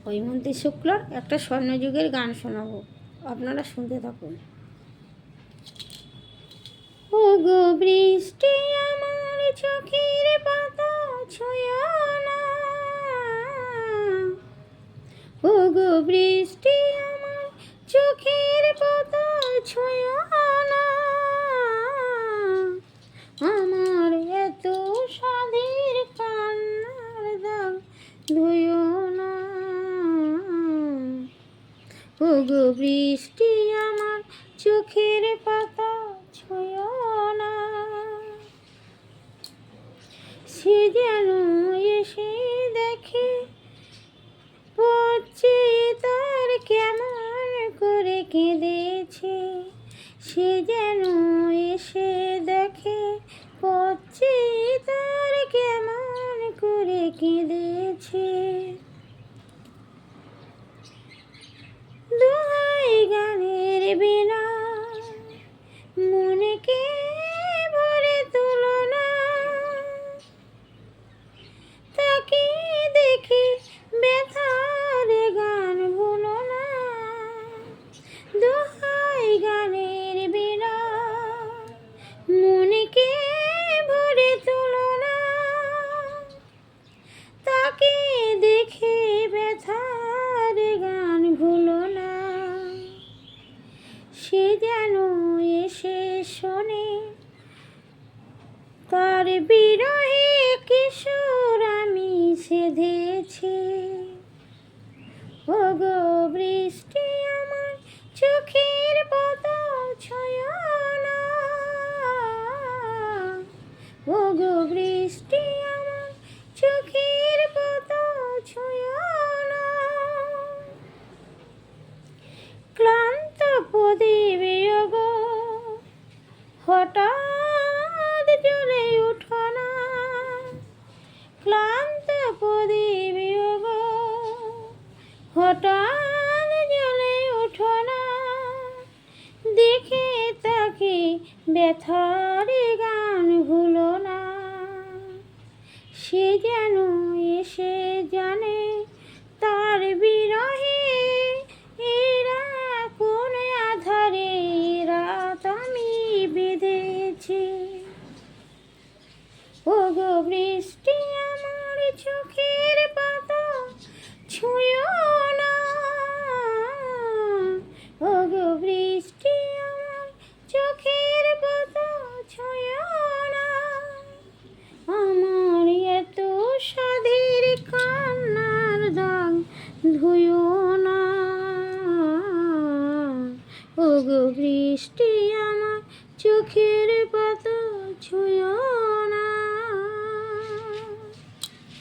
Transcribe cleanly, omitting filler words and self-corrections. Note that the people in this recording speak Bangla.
হৈমন্তী শুক্লার একটা স্বর্ণযুগের গান শোনাবো, আপনারা শুনতে থাকুন। ও গো বৃষ্টি আমার চোখের পাতা ছুঁয়ো না, ও গো বৃষ্টি আমার চোখের পাতা ছুঁয়ো না, আমার এত সাধের কান্নার দাগ ধুয়ো না, ও গো বৃষ্টি আমার চোখের পাতা ছুঁয়ো না। সে যেন এসে দেখে পড়ছে তার কেমন করে কেঁদেছে, সে যেন এসে দেখে পড়ছে তার কেমন করে কেঁদেছে। দোহাই গানের বিনা মনকে ভরে তুলো না, তাকে দেখে ব্যথার গান ভুলো না। দোহাই গানের বিনা মনকে ভরে তুলো না, তাকে দেখে ব্যথার গান ভুলো না। সে যেন এসে শোনে তার বিরহে কিশোর আমি সেধেছি, ও গো বৃষ্টি আমার চোখের পাতা ছুঁয়ো না, ও গো বৃষ্টি আমার চোখের পাতা ছুঁয়ো না। ক্লান্ত প্রদীপ গো হঠাৎ জ্বলে উঠো না, ক্লান্ত প্রদীপ গো হঠাৎ জ্বলে উঠো না, দেখে তাকে ব্যথার গান ভুলো না। সে যেন এসে জানে তার বিরহে এরা কোন আধারে রাত আমি বেঁধেছি, ও গো বৃষ্টি আমার চোখের পাতা ছুঁয়ো না, ও গো বৃষ্টি আমার চোখের পাতা ছুঁয়ো না, আমার এত সাধের কান্নার দাগ ধুয়ো না, ও গো বৃষ্টি আমার চোখের পাতা ছুঁয়ো